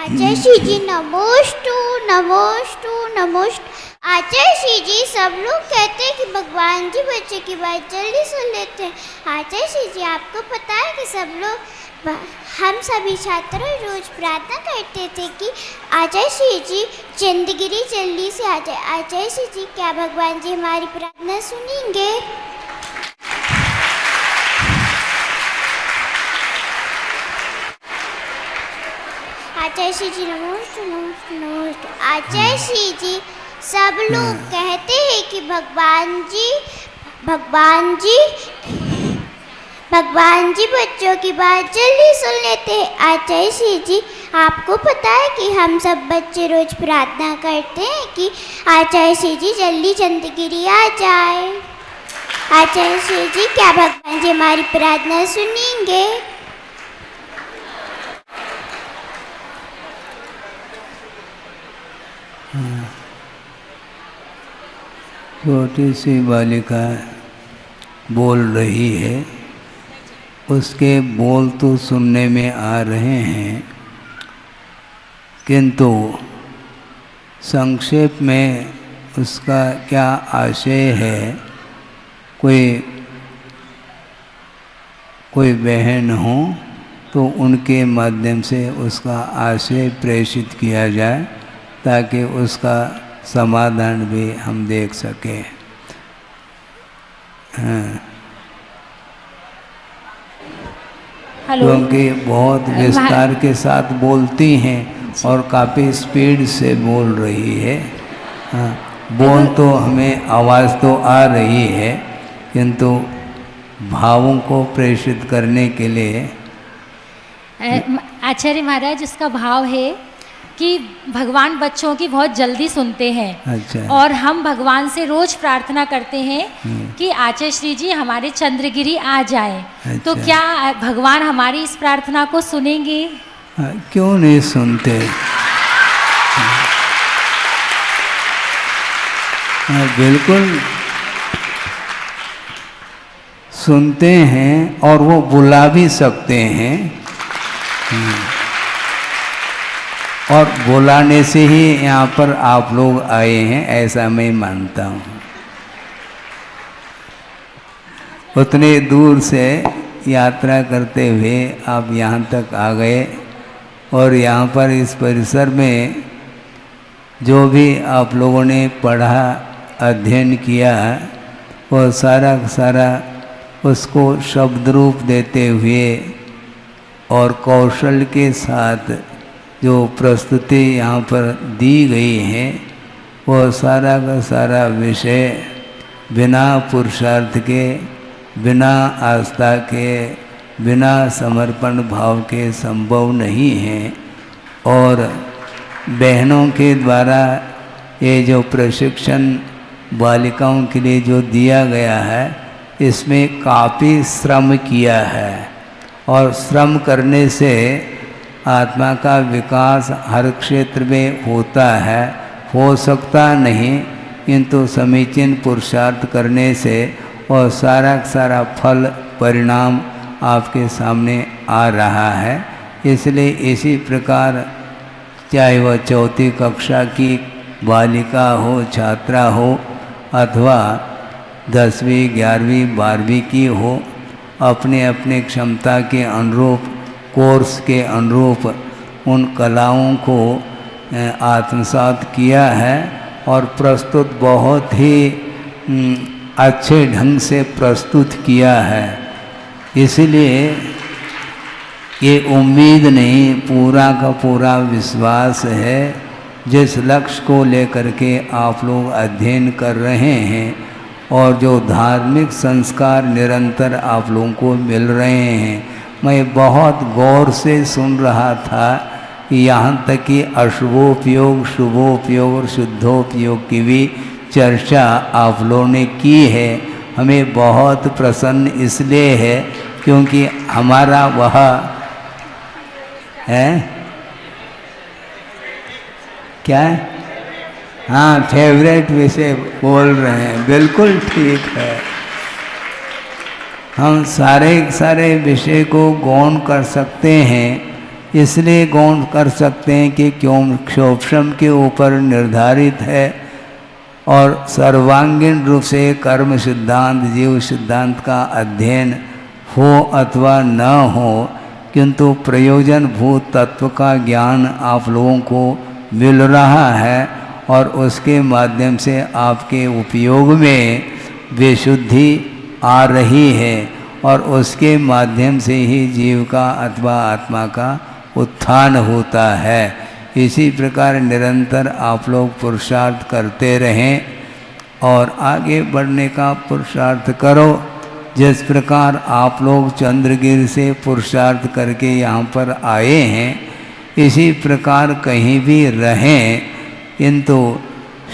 आचार्य जी नमोस्तु नमोस्तु नमोस्तु। आचार्य जी सब लोग कहते हैं कि भगवान जी बच्चे की बात जल्दी सुन लेते हैं। आचार्य जी आपको पता है कि सब लोग हम सभी छात्र रोज प्रार्थना करते थे कि आचार्य जी चंद्रगिरी जल्दी से आ जाए। आचार्य जी क्या भगवान जी हमारी प्रार्थना सुनेंगे? आचार्य जी नमोस्तु नमोस्तु नमोस्तु। आचार्य जी सब लोग कहते हैं कि भगवान जी बच्चों की बात जल्दी सुन लेते हैं। आचार्य जी आपको पता है कि हम सब बच्चे रोज प्रार्थना करते हैं कि आचार्य जी जल्दी चंद्रगिरी आ जाए। आचार्य जी क्या भगवान जी हमारी प्रार्थना सुनेंगे? छोटी सी बालिका बोल रही है, उसके बोल तो सुनने में आ रहे हैं, किंतु संक्षेप में उसका क्या आशय है, कोई बहन हो तो उनके माध्यम से उसका आशय प्रेषित किया जाए ताकि उसका समाधान भी हम देख सकें। क्योंकि बहुत विस्तार के साथ बोलती हैं और काफ़ी स्पीड से बोल रही है। बोल तो हमें आवाज़ तो आ रही है, किंतु भावों को प्रेषित करने के लिए आचार्य महाराज उसका भाव है कि भगवान बच्चों की बहुत जल्दी सुनते हैं। अच्छा। और हम भगवान से रोज प्रार्थना करते हैं कि आचार्य श्री जी हमारे चंद्रगिरी आ जाए। अच्छा। तो क्या भगवान हमारी इस प्रार्थना को सुनेंगे? क्यों नहीं सुनते? बिल्कुल सुनते हैं और वो बुला भी सकते हैं। और बुलाने से ही यहाँ पर आप लोग आए हैं, ऐसा मैं मानता हूँ। उतने दूर से यात्रा करते हुए आप यहाँ तक आ गए और यहाँ पर इस परिसर में जो भी आप लोगों ने पढ़ा, अध्ययन किया, वो सारा उसको शब्द रूप देते हुए और कौशल के साथ जो प्रस्तुति यहाँ पर दी गई है, वो सारा का सारा विषय बिना पुरुषार्थ के, बिना आस्था के, बिना समर्पण भाव के संभव नहीं है। और बहनों के द्वारा ये जो प्रशिक्षण बालिकाओं के लिए जो दिया गया है, इसमें काफ़ी श्रम किया है और श्रम करने से आत्मा का विकास हर क्षेत्र में होता है, हो सकता नहीं, किंतु समीचीन पुरुषार्थ करने से और सारा फल परिणाम आपके सामने आ रहा है। इसलिए इसी प्रकार चाहे वह चौथी कक्षा की बालिका हो, छात्रा हो, अथवा 10वीं, 11वीं, 12वीं की हो, अपने अपने क्षमता के अनुरूप, कोर्स के अनुरूप उन कलाओं को आत्मसात किया है और प्रस्तुत बहुत ही अच्छे ढंग से प्रस्तुत किया है। इसलिए ये उम्मीद नहीं, पूरा का पूरा विश्वास है, जिस लक्ष्य को लेकर के आप लोग अध्ययन कर रहे हैं और जो धार्मिक संस्कार निरंतर आप लोगों को मिल रहे हैं। मैं बहुत गौर से सुन रहा था कि यहाँ तक कि अशुभोपयोग, शुभोपयोग और शुद्धोपयोग की भी चर्चा आप लोगों ने की है। हमें बहुत प्रसन्न इसलिए है क्योंकि हमारा वह है क्या है, हाँ, फेवरेट विषय बोल रहे हैं। बिल्कुल ठीक है। हम सारे विषय को गौण कर सकते हैं, इसलिए गौण कर सकते हैं कि क्यों क्षोभम के ऊपर निर्धारित है और सर्वांगीण रूप से कर्म सिद्धांत जीव सिद्धांत का अध्ययन हो अथवा न हो, किंतु प्रयोजन भूत तत्व का ज्ञान आप लोगों को मिल रहा है और उसके माध्यम से आपके उपयोग में विशुद्धि आ रही है और उसके माध्यम से ही जीव का अथवा आत्मा का उत्थान होता है। इसी प्रकार निरंतर आप लोग पुरुषार्थ करते रहें और आगे बढ़ने का पुरुषार्थ करो। जिस प्रकार आप लोग चंद्रगिरी से पुरुषार्थ करके यहाँ पर आए हैं, इसी प्रकार कहीं भी रहें, किंतु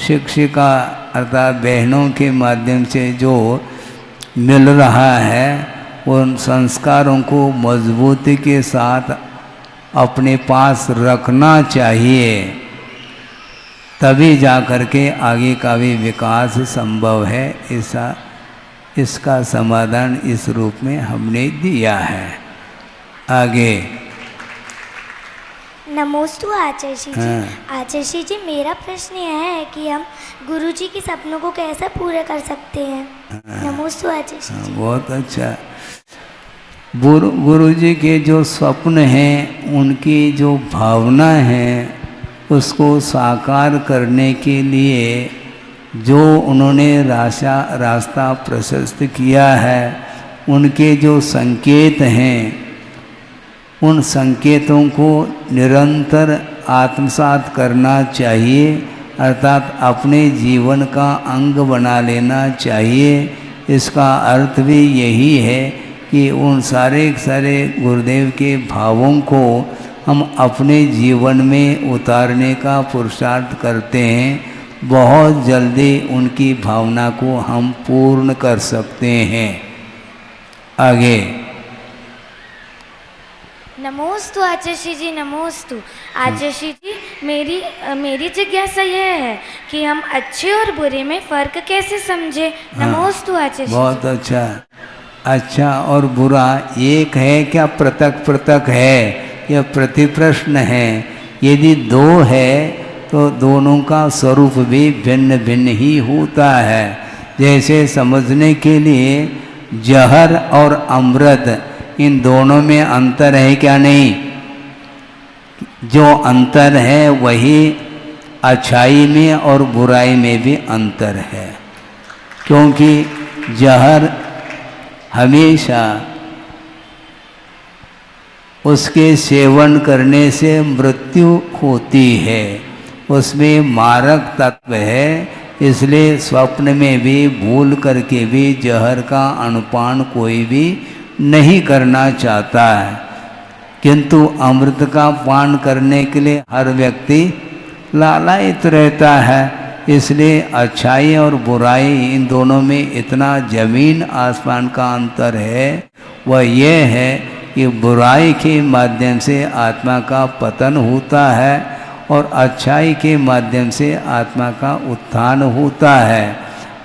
शिक्षिका अर्थात बहनों के माध्यम से जो मिल रहा है उन संस्कारों को मजबूती के साथ अपने पास रखना चाहिए, तभी जा कर के आगे का भी विकास संभव है। इसका समाधान इस रूप में हमने दिया है। आगे नमोस्तु आचार्य जी। आचार्य जी, मेरा प्रश्न यह है कि हम गुरुजी के सपनों को कैसे पूरे कर सकते हैं? नमोस्तु आचार्य जी। बहुत अच्छा। गुरु जी के जो स्वप्न हैं, उनकी जो भावना है, उसको साकार करने के लिए जो उन्होंने रास्ता प्रशस्त किया है, उनके जो संकेत हैं, उन संकेतों को निरंतर आत्मसात करना चाहिए, अर्थात अपने जीवन का अंग बना लेना चाहिए। इसका अर्थ भी यही है कि उन सारे गुरुदेव के भावों को हम अपने जीवन में उतारने का पुरुषार्थ करते हैं। बहुत जल्दी उनकी भावना को हम पूर्ण कर सकते हैं। आगे नमोस्तु आचार्य जी। नमोस्तु आचार्य जी, मेरी जिज्ञासा यह है कि हम अच्छे और बुरे में फर्क कैसे समझे? नमोस्तु आचार्य जी। बहुत अच्छा। अच्छा और बुरा एक है क्या पृथक पृथक है? यह प्रतिप्रश्न है। यदि दो है तो दोनों का स्वरूप भी भिन्न भिन्न ही होता है। जैसे समझने के लिए जहर और अमृत, इन दोनों में अंतर है क्या? नहीं। जो अंतर है वही अच्छाई में और बुराई में भी अंतर है, क्योंकि जहर हमेशा उसके सेवन करने से मृत्यु होती है, उसमें मारक तत्व है। इसलिए स्वप्न में भी भूल करके भी जहर का अनुपान कोई भी नहीं करना चाहता है, किंतु अमृत का पान करने के लिए हर व्यक्ति लालायित रहता है। इसलिए अच्छाई और बुराई, इन दोनों में इतना जमीन आसमान का अंतर है। वह यह है कि बुराई के माध्यम से आत्मा का पतन होता है और अच्छाई के माध्यम से आत्मा का उत्थान होता है।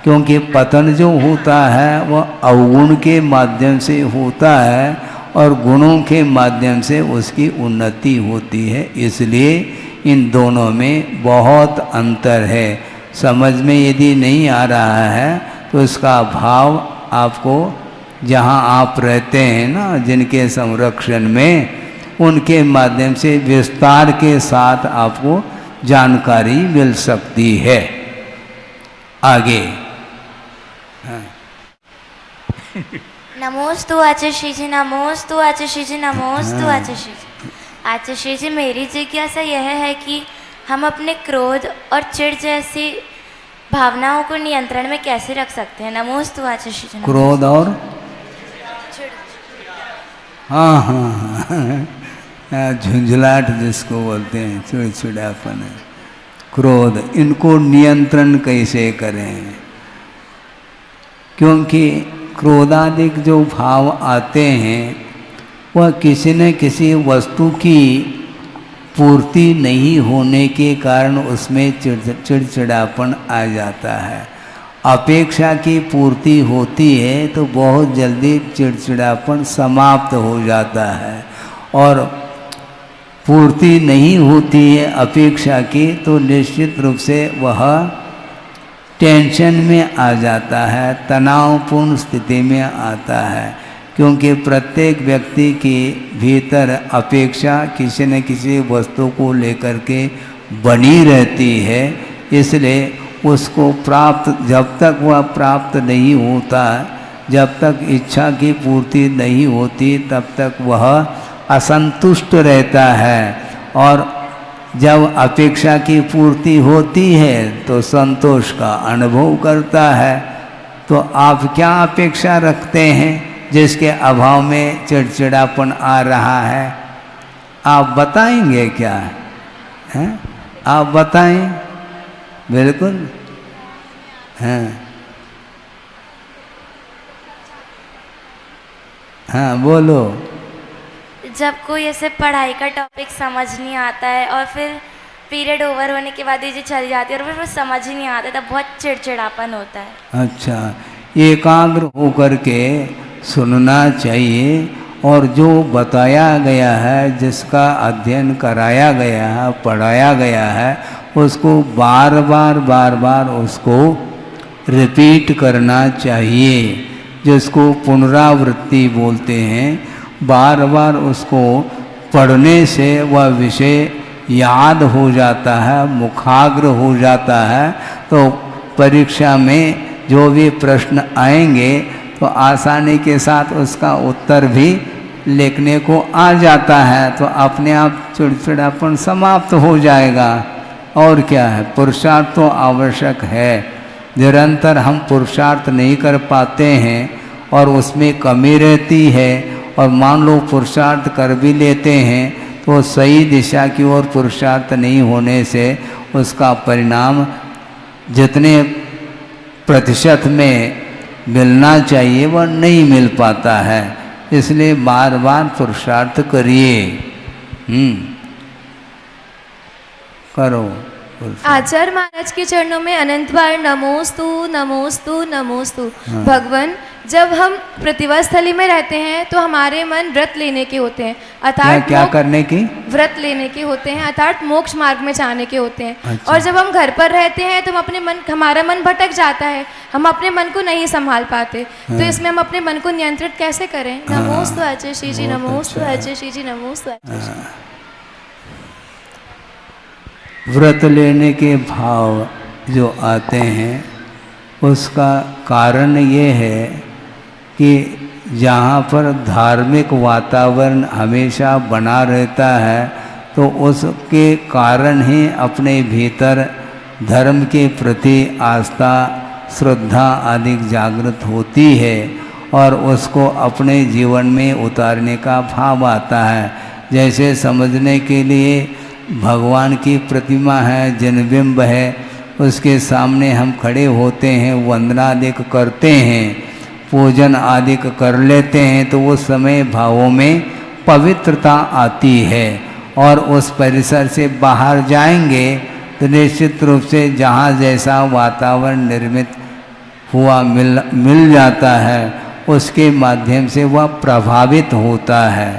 क्योंकि पतन जो होता है वह अवगुण के माध्यम से होता है और गुणों के माध्यम से उसकी उन्नति होती है। इसलिए इन दोनों में बहुत अंतर है। समझ में यदि नहीं आ रहा है तो इसका भाव आपको जहाँ आप रहते हैं ना, जिनके संरक्षण में, उनके माध्यम से विस्तार के साथ आपको जानकारी मिल सकती है। आगे नमोस्तु आचार्य जी। नमोस्तु आचार्य जी। नमोस्तु आचार्य जी। आचार्य जी, मेरी जिज्ञासा यह है कि हम अपने क्रोध और चिढ़ जैसी भावनाओं को नियंत्रण में कैसे रख सकते हैं? नमोस्तु आचार्य जी। क्रोध और हाँ, झुंझलाहट जिसको बोलते हैं, चिड़चिड़ापन, क्रोध, इनको नियंत्रण कैसे करें? क्योंकि क्रोधादिक जो भाव आते हैं वह किसी न किसी वस्तु की पूर्ति नहीं होने के कारण उसमें चिड़चिड़ापन आ जाता है। अपेक्षा की पूर्ति होती है तो बहुत जल्दी चिड़चिड़ापन समाप्त हो जाता है। और पूर्ति नहीं होती है अपेक्षा की, तो निश्चित रूप से वह टेंशन में आ जाता है, तनावपूर्ण स्थिति में आता है। क्योंकि प्रत्येक व्यक्ति के भीतर अपेक्षा किसी न किसी वस्तु को लेकर के बनी रहती है, इसलिए उसको प्राप्त, जब तक वह प्राप्त नहीं होता, जब तक इच्छा की पूर्ति नहीं होती, तब तक वह असंतुष्ट रहता है। और जब अपेक्षा की पूर्ति होती है तो संतोष का अनुभव करता है। तो आप क्या अपेक्षा रखते हैं जिसके अभाव में चिड़चिड़ापन आ रहा है? आप बताएंगे क्या है? आप बताएं। बिल्कुल हाँ हाँ बोलो। जब कोई ऐसे पढ़ाई का टॉपिक समझ नहीं आता है और फिर पीरियड ओवर होने के बाद ये चली जाती है और फिर वो समझ ही नहीं आता, तब बहुत चिड़चिड़ापन होता है। अच्छा, एकाग्र होकर के सुनना चाहिए और जो बताया गया है, जिसका अध्ययन कराया गया है, पढ़ाया गया है, उसको बार बार उसको रिपीट करना चाहिए, जिसको पुनरावृत्ति बोलते हैं। बार बार उसको पढ़ने से वह विषय याद हो जाता है, मुखाग्र हो जाता है, तो परीक्षा में जो भी प्रश्न आएंगे तो आसानी के साथ उसका उत्तर भी लिखने को आ जाता है, तो अपने आप चिड़चिड़ापन समाप्त हो जाएगा। और क्या है, पुरुषार्थ तो आवश्यक है। निरंतर हम पुरुषार्थ नहीं कर पाते हैं और उसमें कमी रहती है, और मान लो पुरुषार्थ कर भी लेते हैं तो सही दिशा की ओर पुरुषार्थ नहीं होने से उसका परिणाम जितने प्रतिशत में मिलना चाहिए वह नहीं मिल पाता है। इसलिए बार बार पुरुषार्थ करिए। करो। आचार्य महाराज के चरणों में अनंत बार नमोस्तु नमोस्तु नमोस्तु। भगवान, जब हम प्रतिभा स्थली में रहते हैं तो हमारे मन व्रत लेने के होते हैं, अर्थात क्या करने की? व्रत लेने के होते हैं, अर्थात मोक्ष मार्ग में जाने के होते हैं। अच्छा। और जब हम घर पर रहते हैं तो हमारा मन भटक जाता है, हम अपने मन को नहीं संभाल पाते। तो इसमें हम अपने मन को नियंत्रित कैसे करें? नमोस्तु आचार्य श्री जी, नमोस्तु आचार्य श्री जी, नमोस्तु आचार्य श्री। व्रत लेने के भाव जो आते हैं उसका कारण ये है कि जहाँ पर धार्मिक वातावरण हमेशा बना रहता है तो उसके कारण ही अपने भीतर धर्म के प्रति आस्था, श्रद्धा आदि जागृत होती है और उसको अपने जीवन में उतारने का भाव आता है। जैसे समझने के लिए भगवान की प्रतिमा है, जन्मबिंब है, उसके सामने हम खड़े होते हैं, वंदना आदि करते हैं, पूजन आदि कर लेते हैं, तो उस समय भावों में पवित्रता आती है। और उस परिसर से बाहर जाएंगे तो निश्चित रूप से जहाँ जैसा वातावरण निर्मित हुआ मिल जाता है, उसके माध्यम से वह प्रभावित होता है।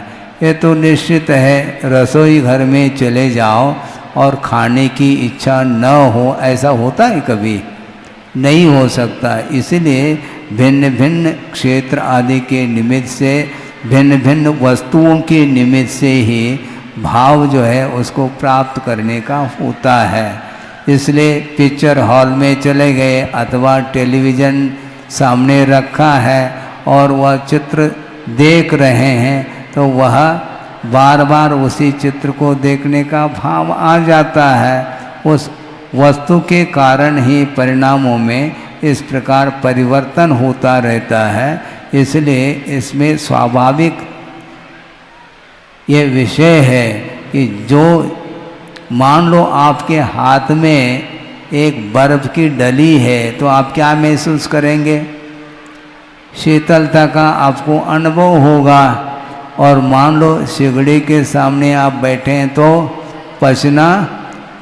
ये तो निश्चित है। रसोई घर में चले जाओ और खाने की इच्छा न हो, ऐसा होता है कभी? नहीं हो सकता। इसलिए भिन्न भिन्न क्षेत्र आदि के निमित्त से, भिन्न भिन्न वस्तुओं के निमित्त से ही भाव जो है उसको प्राप्त करने का होता है। इसलिए पिक्चर हॉल में चले गए अथवा टेलीविज़न सामने रखा है और वह चित्र देख रहे हैं तो वह बार बार उसी चित्र को देखने का भाव आ जाता है। उस वस्तु के कारण ही परिणामों में इस प्रकार परिवर्तन होता रहता है। इसलिए इसमें स्वाभाविक ये विषय है कि जो मान लो आपके हाथ में एक बर्फ की डली है तो आप क्या महसूस करेंगे? शीतलता का आपको अनुभव होगा। और मान लो सिगड़ी के सामने आप बैठे हैं तो पसीना,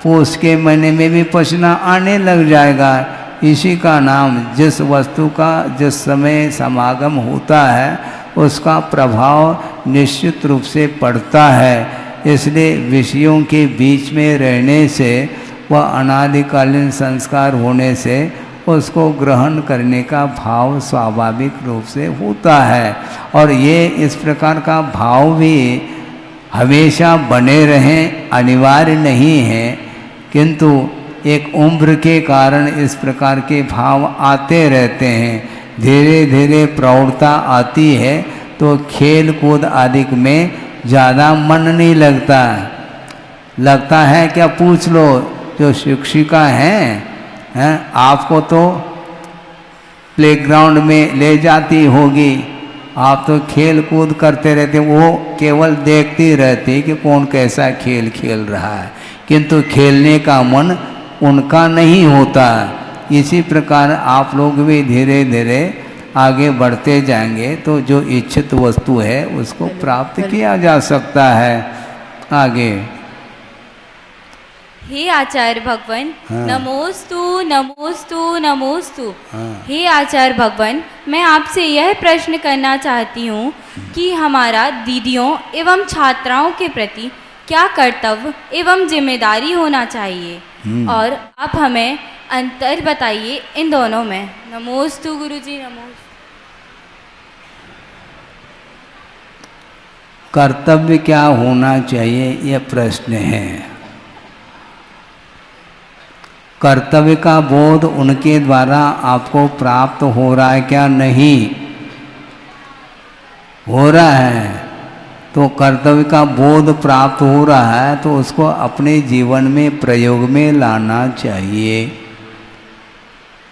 पूस के महीने में भी पसीना आने लग जाएगा। इसी का नाम जिस वस्तु का जिस समय समागम होता है उसका प्रभाव निश्चित रूप से पड़ता है। इसलिए विषयों के बीच में रहने से वह अनादिकालीन संस्कार होने से उसको ग्रहण करने का भाव स्वाभाविक रूप से होता है। और ये इस प्रकार का भाव भी हमेशा बने रहें अनिवार्य नहीं है, किंतु एक उम्र के कारण इस प्रकार के भाव आते रहते हैं। धीरे धीरे प्रौढ़ता आती है तो खेल कूद आदि में ज़्यादा मन नहीं लगता। लगता है क्या, पूछ लो जो शिक्षिका हैं आपको तो प्लेग्राउंड में ले जाती होगी, आप तो खेल कूद करते रहते, वो केवल देखती रहती कि कौन कैसा खेल खेल रहा है, किंतु खेलने का मन उनका नहीं होता। इसी प्रकार आप लोग भी धीरे धीरे आगे बढ़ते जाएंगे तो जो इच्छित वस्तु है उसको प्राप्त किया जा सकता है। आगे हे आचार्य भगवान, नमोस्तु नमोस्तु नमोस्तु। हे आचार्य भगवान, मैं आपसे यह प्रश्न करना चाहती हूँ कि हमारा दीदियों एवं छात्राओं के प्रति क्या कर्तव्य एवं जिम्मेदारी होना चाहिए, और आप हमें अंतर बताइए इन दोनों में। नमोस्तु गुरुजी, नमोस्तु। कर्तव्य क्या होना चाहिए यह प्रश्न है। कर्तव्य का बोध उनके द्वारा आपको प्राप्त हो रहा है क्या, नहीं हो रहा है तो कर्तव्य का बोध प्राप्त हो रहा है तो उसको अपने जीवन में प्रयोग में लाना चाहिए।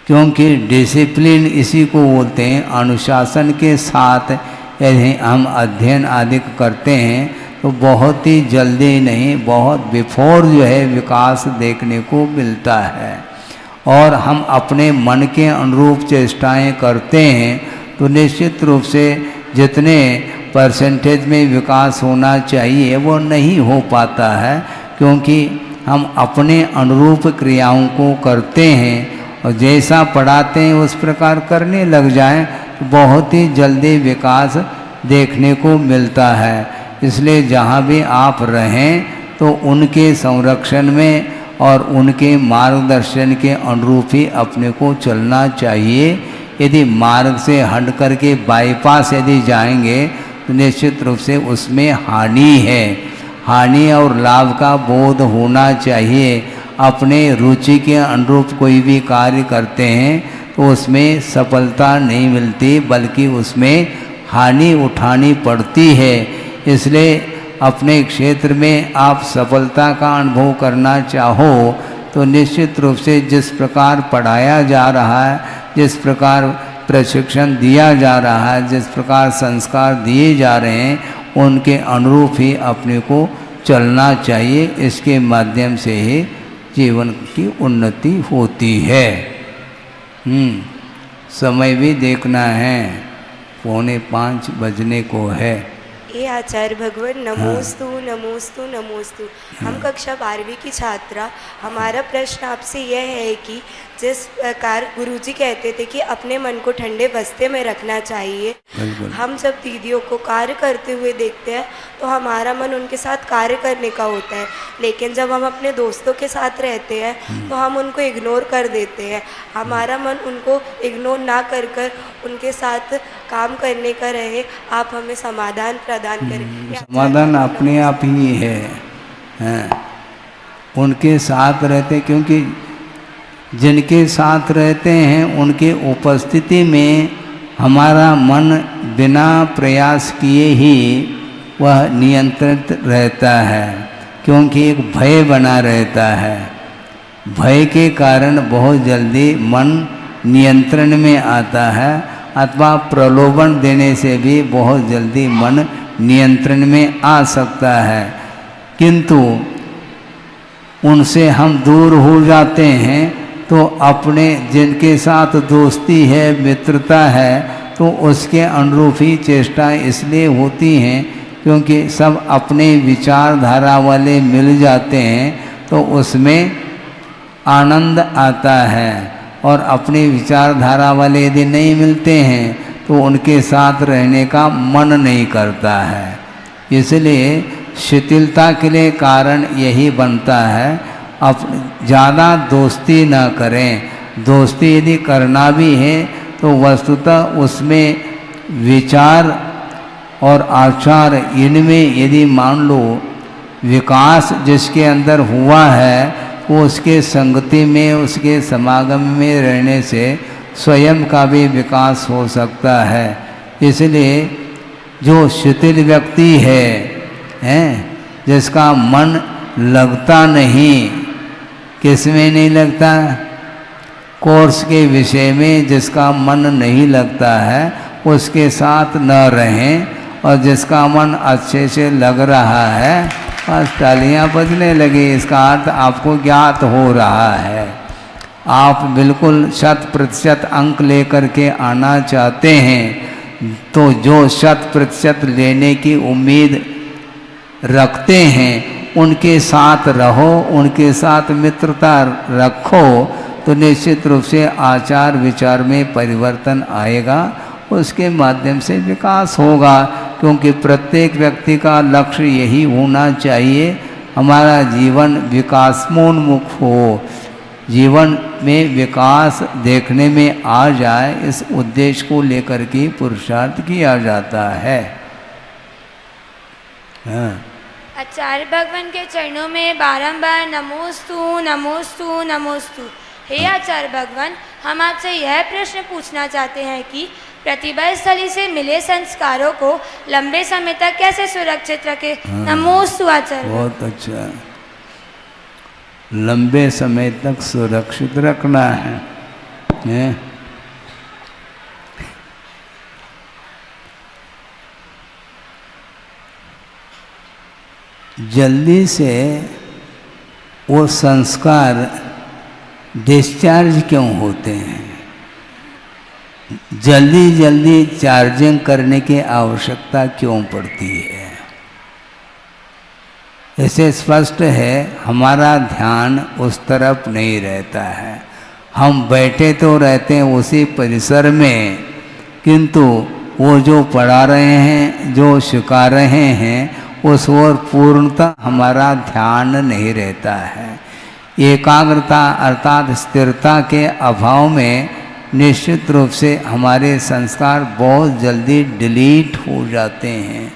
क्योंकि डिसिप्लिन इसी को बोलते हैं। अनुशासन के साथ यदि हम अध्ययन आदि करते हैं तो बहुत ही जल्दी नहीं, बहुत बिफोर जो है विकास देखने को मिलता है। और हम अपने मन के अनुरूप चेष्टाएं करते हैं तो निश्चित रूप से जितने परसेंटेज में विकास होना चाहिए वो नहीं हो पाता है, क्योंकि हम अपने अनुरूप क्रियाओं को करते हैं और जैसा पढ़ाते हैं उस प्रकार करने लग जाएं तो बहुत ही जल्दी विकास देखने को मिलता है। इसलिए जहाँ भी आप रहें तो उनके संरक्षण में और उनके मार्गदर्शन के अनुरूप ही अपने को चलना चाहिए। यदि मार्ग से हट करके बाईपास यदि जाएंगे तो निश्चित रूप से उसमें हानि है। हानि और लाभ का बोध होना चाहिए। अपने रुचि के अनुरूप कोई भी कार्य करते हैं तो उसमें सफलता नहीं मिलती, बल्कि उसमें हानि उठानी पड़ती है। इसलिए अपने क्षेत्र में आप सफलता का अनुभव करना चाहो तो निश्चित रूप से जिस प्रकार पढ़ाया जा रहा है, जिस प्रकार प्रशिक्षण दिया जा रहा है, जिस प्रकार संस्कार दिए जा रहे हैं, उनके अनुरूप ही अपने को चलना चाहिए। इसके माध्यम से ही जीवन की उन्नति होती है। समय भी देखना है, 4:45 बजने को है। हे आचार्य भगवान, नमोस्तु नमोस्तु नमोस्तु। हम कक्षा 12वीं की छात्रा। हमारा प्रश्न आपसे यह है कि जिस प्रकार गुरुजी कहते थे कि अपने मन को ठंडे बस्ते में रखना चाहिए, हम जब दीदियों को कार्य करते हुए देखते हैं तो हमारा मन उनके साथ कार्य करने का होता है, लेकिन जब हम अपने दोस्तों के साथ रहते हैं तो हम उनको इग्नोर कर देते हैं। हमारा मन उनको इग्नोर ना कर कर उनके साथ काम करने का रहे। आप हमें समाधान प्रदान करें। समाधान अपने आप ही है, उनके साथ रहते, क्योंकि जिनके साथ रहते हैं उनके उपस्थिति में हमारा मन बिना प्रयास किए ही वह नियंत्रित रहता है, क्योंकि एक भय बना रहता है। भय के कारण बहुत जल्दी मन नियंत्रण में आता है, अथवा प्रलोभन देने से भी बहुत जल्दी मन नियंत्रण में आ सकता है। किंतु उनसे हम दूर हो जाते हैं तो अपने जिनके साथ दोस्ती है, मित्रता है, तो उसके अनुरूप ही चेष्टाएं इसलिए होती हैं क्योंकि सब अपने विचारधारा वाले मिल जाते हैं तो उसमें आनंद आता है। और अपनी विचारधारा वाले यदि नहीं मिलते हैं तो उनके साथ रहने का मन नहीं करता है। इसलिए शिथिलता के लिए कारण यही बनता है, ज़्यादा दोस्ती ना करें। दोस्ती यदि करना भी है तो वस्तुतः उसमें विचार और आचार इनमें यदि मान लो विकास जिसके अंदर हुआ है वो उसके संगति में, उसके समागम में रहने से स्वयं का भी विकास हो सकता है। इसलिए जो शिथिल व्यक्ति है जिसका मन लगता नहीं, किस में नहीं लगता, कोर्स के विषय में जिसका मन नहीं लगता है उसके साथ न रहें, और जिसका मन अच्छे से लग रहा है बस तालियां बजने लगी, इसका अर्थ आपको ज्ञात हो रहा है। आप बिल्कुल 100% अंक लेकर के आना चाहते हैं तो जो 100% लेने की उम्मीद रखते हैं उनके साथ रहो, उनके साथ मित्रता रखो, तो निश्चित रूप से आचार विचार में परिवर्तन आएगा, उसके माध्यम से विकास होगा। क्योंकि प्रत्येक व्यक्ति का लक्ष्य यही होना चाहिए, हमारा जीवन विकासोन्मुख हो, जीवन में विकास देखने में आ जाए, इस उद्देश्य को लेकर के पुरुषार्थ किया जाता है। हाँ। आचार्य भगवान के चरणों में बारंबार नमोस्तु नमोस्तु नमोस्तु। हे आचार्य भगवान, हम आपसे यह प्रश्न पूछना चाहते हैं कि प्रतिभा स्थली से मिले संस्कारों को लंबे समय तक कैसे सुरक्षित रखें। नमोस्तु आचार्य। बहुत अच्छा, लंबे समय तक सुरक्षित रखना है। जल्दी से वो संस्कार डिस्चार्ज क्यों होते हैं, जल्दी जल्दी चार्जिंग करने की आवश्यकता क्यों पड़ती है। ऐसे स्पष्ट है हमारा ध्यान उस तरफ नहीं रहता है, हम बैठे तो रहते हैं उसी परिसर में, किंतु वो जो पढ़ा रहे हैं, जो सिखा रहे हैं, उस ओर पूर्णतः हमारा ध्यान नहीं रहता है। एकाग्रता अर्थात स्थिरता के अभाव में निश्चित रूप से हमारे संस्कार बहुत जल्दी डिलीट हो जाते हैं।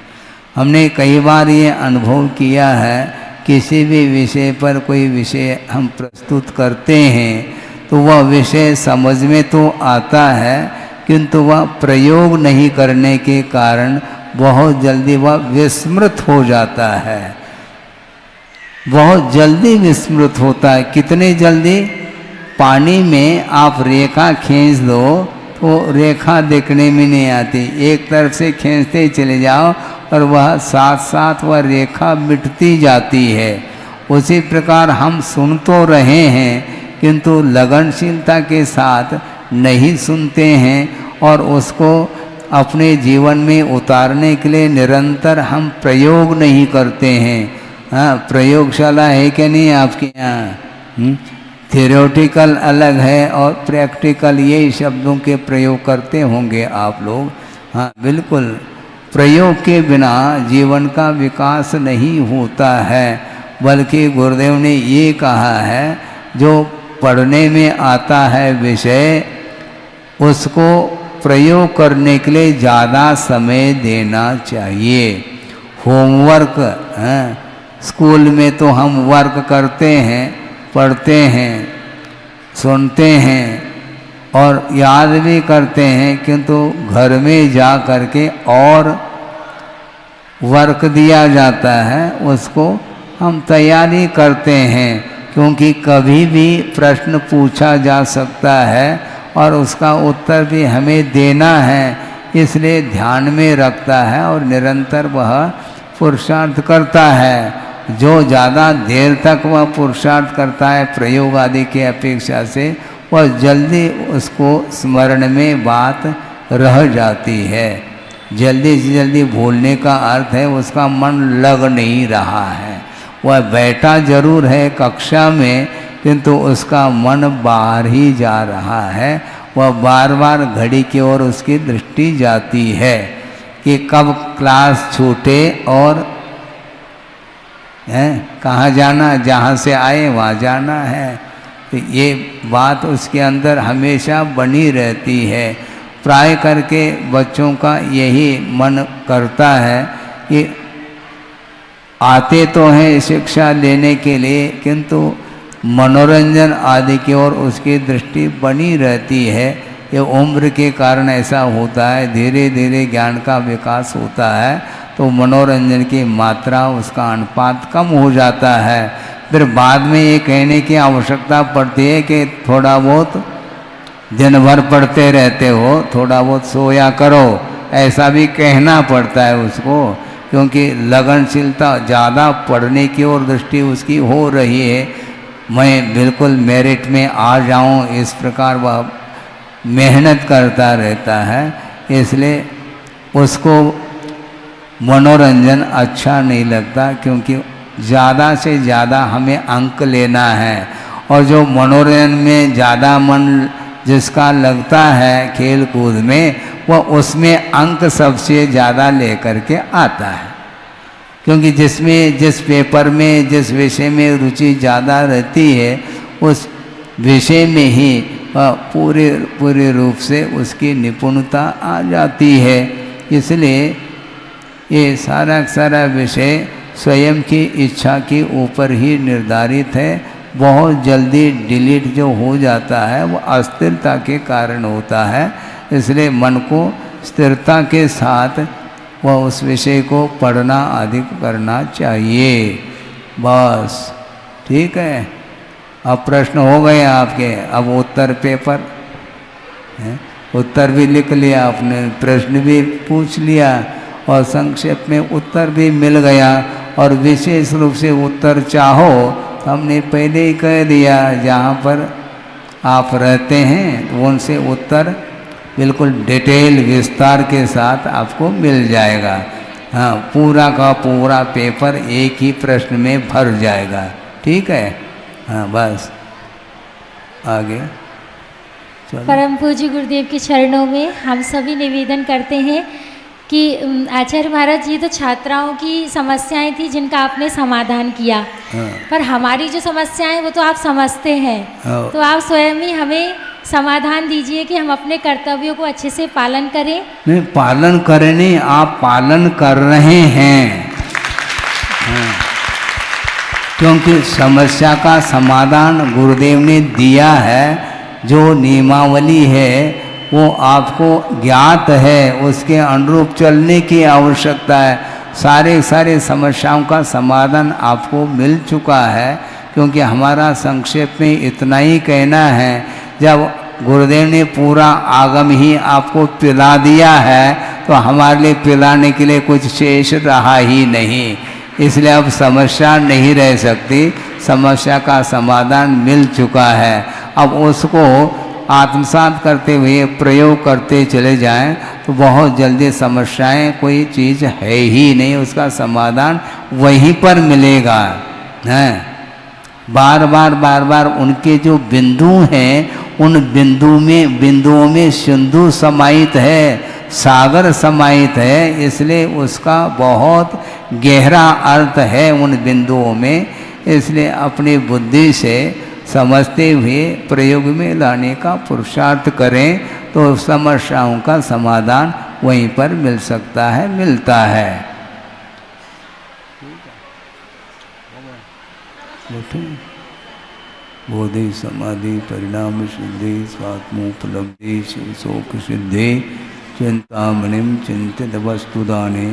हमने कई बार ये अनुभव किया है, किसी भी विषय पर कोई विषय हम प्रस्तुत करते हैं तो वह विषय समझ में तो आता है, किंतु वह प्रयोग नहीं करने के कारण बहुत जल्दी वह विस्मृत हो जाता है, बहुत जल्दी विस्मृत होता है। कितने जल्दी, पानी में आप रेखा खींच दो तो रेखा देखने में नहीं आती, एक तरफ से खींचते चले जाओ और वह साथ साथ वह रेखा मिटती जाती है। उसी प्रकार हम सुन तो रहे हैं किंतु लगनशीलता के साथ नहीं सुनते हैं और उसको अपने जीवन में उतारने के लिए निरंतर हम प्रयोग नहीं करते हैं। हाँ, प्रयोगशाला है कि नहीं आपके यहाँ? थियोरेटिकल अलग है और प्रैक्टिकल, ये शब्दों के प्रयोग करते होंगे आप लोग। हाँ बिल्कुल, प्रयोग के बिना जीवन का विकास नहीं होता है, बल्कि गुरुदेव ने ये कहा है जो पढ़ने में आता है विषय उसको प्रयोग करने के लिए ज़्यादा समय देना चाहिए। होमवर्क, स्कूल में तो हम वर्क करते हैं, पढ़ते हैं, सुनते हैं और याद भी करते हैं, किंतु घर में जा कर के और वर्क दिया जाता है, उसको हम तैयारी करते हैं, क्योंकि कभी भी प्रश्न पूछा जा सकता है और उसका उत्तर भी हमें देना है, इसलिए ध्यान में रखता है और निरंतर वह पुरुषार्थ करता है। जो ज़्यादा देर तक वह पुरुषार्थ करता है प्रयोग आदि के अपेक्षा से, वह जल्दी उसको स्मरण में बात रह जाती है। जल्दी से जल्दी भूलने का अर्थ है उसका मन लग नहीं रहा है, वह बैठा जरूर है कक्षा में किंतु उसका मन बाहर ही जा रहा है, वह बार बार घड़ी की ओर उसकी दृष्टि जाती है कि कब क्लास छूटे और हैं, कहाँ जाना, जहाँ से आए वहाँ जाना है। तो ये बात उसके अंदर हमेशा बनी रहती है। प्राय करके बच्चों का यही मन करता है कि आते तो हैं शिक्षा लेने के लिए, किंतु मनोरंजन आदि की ओर उसकी दृष्टि बनी रहती है। ये उम्र के कारण ऐसा होता है, धीरे धीरे ज्ञान का विकास होता है तो मनोरंजन की मात्रा, उसका अनुपात कम हो जाता है। फिर बाद में ये कहने की आवश्यकता पड़ती है कि थोड़ा बहुत दिन भर पढ़ते रहते हो, थोड़ा बहुत सोया करो, ऐसा भी कहना पड़ता है उसको, क्योंकि लगनशीलता ज़्यादा पढ़ने की ओर दृष्टि उसकी हो रही है। मैं बिल्कुल मेरिट में आ जाऊं, इस प्रकार वह मेहनत करता रहता है, इसलिए उसको मनोरंजन अच्छा नहीं लगता, क्योंकि ज़्यादा से ज़्यादा हमें अंक लेना है। और जो मनोरंजन में ज़्यादा मन जिसका लगता है खेल कूद में, वह उसमें अंक सबसे ज़्यादा लेकर के आता है। क्योंकि जिसमें, जिस पेपर में, जिस विषय में रुचि ज़्यादा रहती है, उस विषय में ही पूरे रूप से उसकी निपुणता आ जाती है। इसलिए ये सारा विषय स्वयं की इच्छा के ऊपर ही निर्धारित है। बहुत जल्दी डिलीट जो हो जाता है वो अस्थिरता के कारण होता है। इसलिए मन को स्थिरता के साथ वह उस विषय को पढ़ना आदि करना चाहिए। बस ठीक है। अब प्रश्न हो गए आपके, अब उत्तर पेपर है, उत्तर भी लिख लिया आपने, प्रश्न भी पूछ लिया और संक्षेप में उत्तर भी मिल गया। और विशेष रूप से उत्तर चाहो तो हमने पहले ही कह दिया, जहाँ पर आप रहते हैं उनसे उत्तर बिल्कुल डिटेल विस्तार के साथ आपको मिल जाएगा। हाँ, पूरा का पूरा पेपर एक ही प्रश्न में भर जाएगा। ठीक है, हाँ बस आगे चलो। परम पूज्य गुरुदेव के चरणों में हम सभी निवेदन करते हैं कि आचार्य महाराज जी, तो छात्राओं की समस्याएं थी जिनका आपने समाधान किया, पर हमारी जो समस्याएं वो तो आप समझते हैं, तो आप स्वयं ही हमें समाधान दीजिए कि हम अपने कर्तव्यों को अच्छे से पालन करें। नहीं, पालन करें नहीं, आप पालन कर रहे हैं। क्योंकि समस्या का समाधान गुरुदेव ने दिया है, जो नियमावली है वो आपको ज्ञात है, उसके अनुरूप चलने की आवश्यकता है। सारे समस्याओं का समाधान आपको मिल चुका है। क्योंकि हमारा संक्षेप में इतना ही कहना है, जब गुरुदेव ने पूरा आगम ही आपको पिला दिया है तो हमारे लिए पिलाने के लिए कुछ शेष रहा ही नहीं। इसलिए अब समस्या नहीं रह सकती, समस्या का समाधान मिल चुका है। अब उसको आत्मसात करते हुए प्रयोग करते चले जाएं तो बहुत जल्दी समस्याएं कोई चीज़ है ही नहीं, उसका समाधान वहीं पर मिलेगा। हैं, बार बार उनके जो बिंदु हैं, उन बिंदुओं में सिंधु समाहित है, सागर समाहित है। इसलिए उसका बहुत गहरा अर्थ है उन बिंदुओं में। इसलिए अपनी बुद्धि से समझते हुए प्रयोग में लाने का पुरुषार्थ करें तो समस्याओं का समाधान वहीं पर मिल सकता है, मिलता है। बोधि समाधि परिणाम सिद्धि स्वात्मोपलब्धि शोक सिद्धि चिंतामणिम चिंतित वस्तुदाने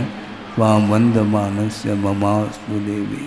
स्वाम वंदमानस्य ममास्तु देवी।